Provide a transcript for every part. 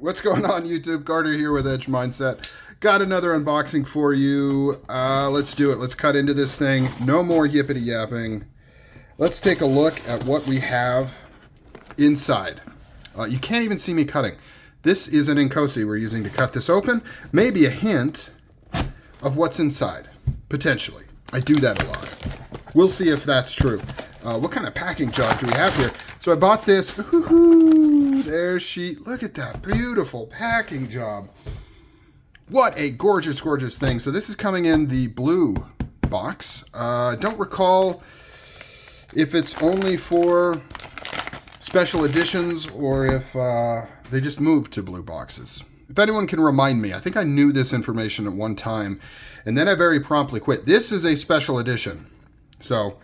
What's going on, YouTube? Carter here with Edge Mindset. Got another unboxing for you. Let's do it. Let's cut into this thing. No more yippity yapping. Let's take a look at what we have inside. You can't even see me cutting. This is an Inkosi we're using to cut this open. Maybe a hint of what's inside, potentially. I do that a lot. We'll see if that's true. What kind of packing job do we have here? So I bought this. There's she. Look at that beautiful packing job. What a gorgeous, gorgeous thing. So this is coming in the blue box. I don't recall if it's only for special editions or if they just moved to blue boxes. If anyone can remind me, I think I knew this information at one time, and then I very promptly quit. This is a special edition, so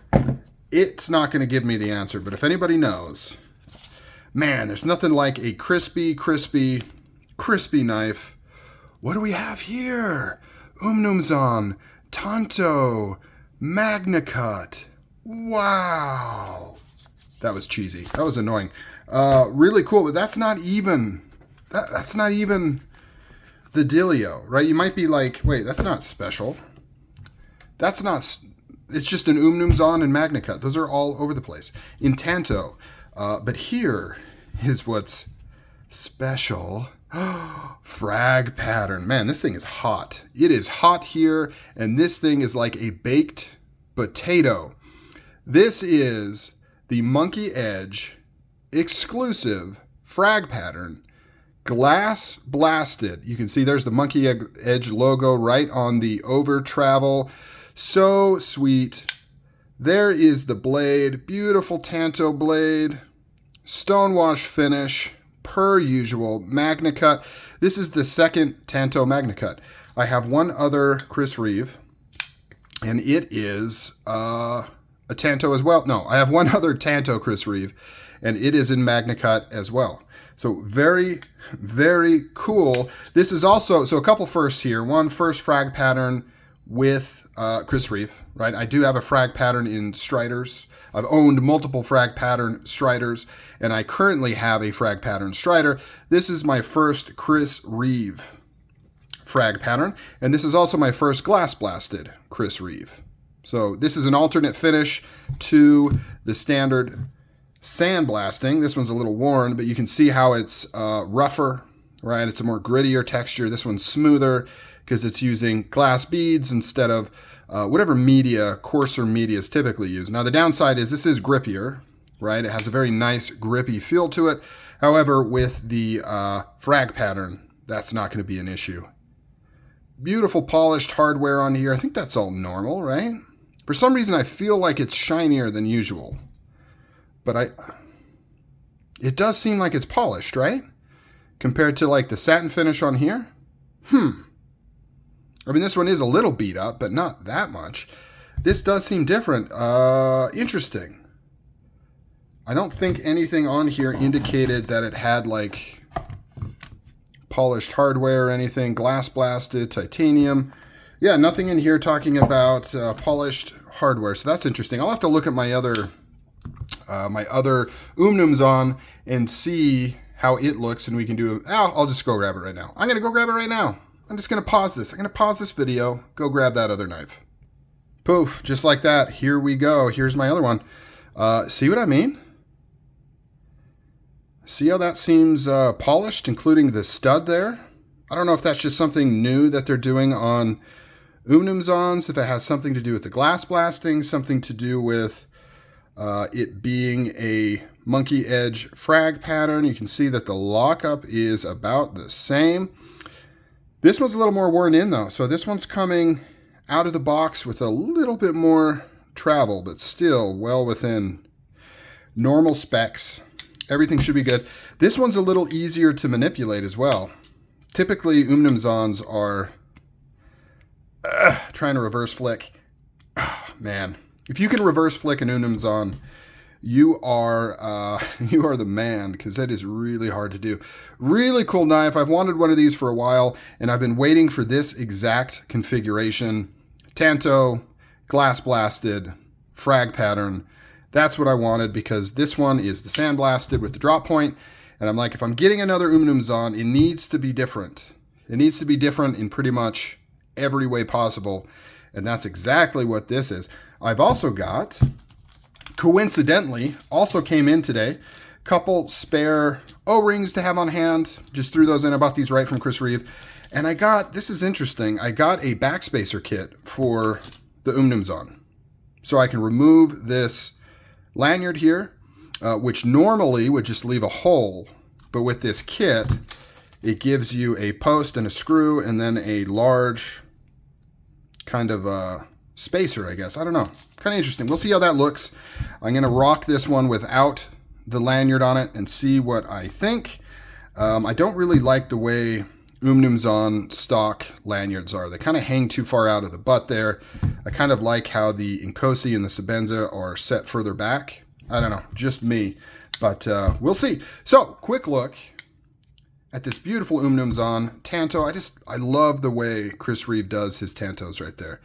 it's not going to give me the answer, but if anybody knows, man, there's nothing like a crispy, crispy, crispy knife. What do we have here? Umnumzaan, Tanto, Magna Cut. Wow. That was cheesy. That was annoying. Really cool, but that's not even, that's not even the dealio, right? You might be like, wait, that's not special. That's not, it's just an Umnumzaan and Magna Cut. Those are all over the place. In Tanto. But here is what's special. Frag pattern. Man, this thing is hot. It is hot here, and this thing is like a baked potato. This is the Monkey Edge exclusive frag pattern, glass blasted. You can see there's the Monkey Edge logo right on the over travel. So sweet. There is the blade, beautiful Tanto blade, stonewash finish, per usual, Magna Cut. This is the second Tanto Magna Cut. I have one other Chris Reeve, and it is a Tanto as well. No, I have one other Tanto Chris Reeve, and it is in Magna Cut as well. So very, very cool. This is also, so a couple firsts here. One first frag pattern with Chris Reeve, right? I do have a frag pattern in Striders. I've owned multiple frag pattern Striders, and I currently have a frag pattern Strider. This is my first Chris Reeve frag pattern, and this is also my first glass blasted Chris Reeve. So this is an alternate finish to the standard sandblasting. This one's a little worn, but you can see how it's rougher, right? It's a more grittier texture. This one's smoother because it's using glass beads instead of whatever media, coarser media is typically used. Now the downside is this is grippier, right? It has a very nice grippy feel to it. However, with the frag pattern, that's not going to be an issue. Beautiful polished hardware on here. I think that's all normal, right? For some reason, I feel like it's shinier than usual. But it does seem like it's polished, right? Compared to like the satin finish on here. I mean, this one is a little beat up, but not that much. This does seem different. Interesting. I don't think anything on here indicated that it had like polished hardware or anything. Glass blasted, titanium. Yeah, nothing in here talking about polished hardware. So that's interesting. I'll have to look at my other Umnumzaan and see how it looks, and we can do. I'll just go grab it right now. I'm gonna go grab it right now. I'm just going to pause this. I'm going to pause this video, go grab that other knife. Poof, just like that. Here we go. Here's my other one. See what I mean? See how that seems polished, including the stud there? I don't know if that's just something new that they're doing on Umnumzaans, if it has something to do with the glass blasting, something to do with it being a Monkey Edge frag pattern. You can see that the lockup is about the same. This one's a little more worn in though. So this one's coming out of the box with a little bit more travel, but still well within normal specs. Everything should be good. This one's a little easier to manipulate as well. Typically Umnumzaans are trying to reverse flick. Man, if you can reverse flick an Umnumzaan, you are the man, because that is really hard to do. Really cool knife. I've wanted one of these for a while, and I've been waiting for this exact configuration. Tanto, glass blasted, frag pattern. That's what I wanted, because this one is the sandblasted with the drop point, And I'm like, if I'm getting another Umnumzaan, it needs to be different. It needs to be different in pretty much every way possible. And that's exactly what this is. I've also got, coincidentally, also came in today, couple spare O-rings to have on hand. Just threw those in. I bought these right from Chris Reeve. And I got, this is interesting, I got a backspacer kit for the Umnumzaan. So I can remove this lanyard here, which normally would just leave a hole. But with this kit, it gives you a post and a screw and then a large kind of spacer, I guess. I don't know. Kind of interesting. We'll see how that looks. I'm going to rock this one without the lanyard on it and see what I think. I don't really like the way Umnumzaan stock lanyards are. They kind of hang too far out of the butt there. I kind of like how the Inkosi and the Sebenza are set further back. I don't know, just me, but we'll see. So, quick look at this beautiful Umnumzaan Tanto. I love the way Chris Reeve does his Tantos right there.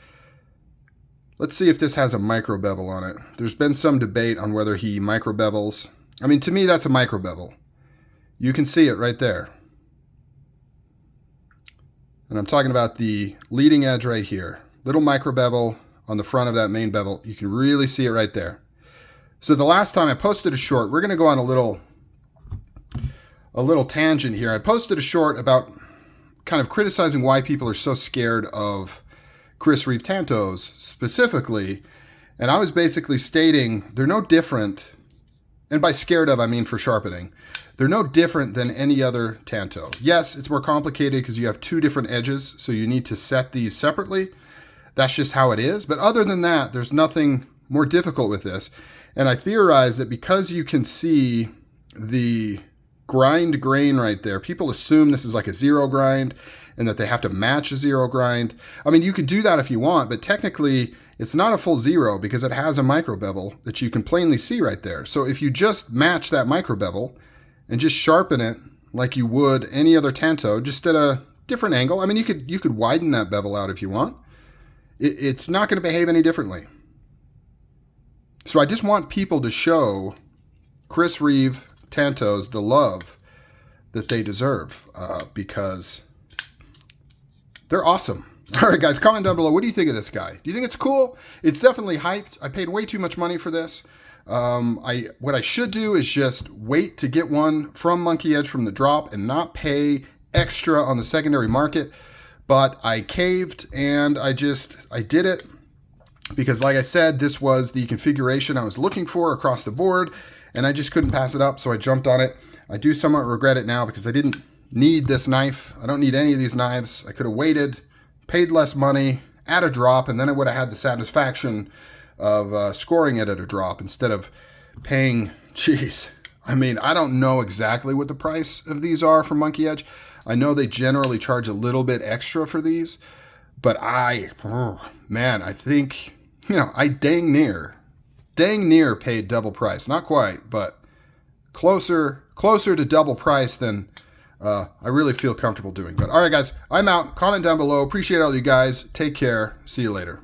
Let's see if this has a micro bevel on it. There's been some debate on whether he micro bevels. I mean, to me, that's a micro bevel. You can see it right there. And I'm talking about the leading edge right here. Little micro bevel on the front of that main bevel. You can really see it right there. So the last time I posted a short, we're going to go on a little tangent here. I posted a short about kind of criticizing why people are so scared of Chris Reeve Tantos specifically. And I was basically stating they're no different, and by scared of, I mean for sharpening. They're no different than any other Tanto. Yes, it's more complicated because you have two different edges, so you need to set these separately. That's just how it is. But other than that, there's nothing more difficult with this. And I theorize that because you can see the grind grain right there, people assume this is like a zero grind and that they have to match a zero grind. I mean, you could do that if you want, but technically it's not a full zero because it has a micro bevel that you can plainly see right there. So if you just match that micro bevel and just sharpen it like you would any other Tanto, just at a different angle. I mean, you could widen that bevel out if you want. It's not going to behave any differently. So I just want people to show Chris Reeve Tantos the love that they deserve because they're awesome. All right, guys, comment down below. What do you think of this guy? Do you think it's cool? It's definitely hyped. I paid way too much money for this. What I should do is just wait to get one from Monkey Edge from the drop and not pay extra on the secondary market. But I caved and I did it because, like I said, this was the configuration I was looking for across the board and I just couldn't pass it up. So I jumped on it. I do somewhat regret it now because I didn't need this knife. I don't need any of these knives. I could have waited, paid less money at a drop, and then I would have had the satisfaction of scoring it at a drop instead of paying, geez, I mean, I don't know exactly what the price of these are from Monkey Edge. I know they generally charge a little bit extra for these, but I think, I dang near paid double price. Not quite, but closer to double price than I really feel comfortable doing. But all right, guys, I'm out. Comment down below. Appreciate all you guys. Take care. See you later.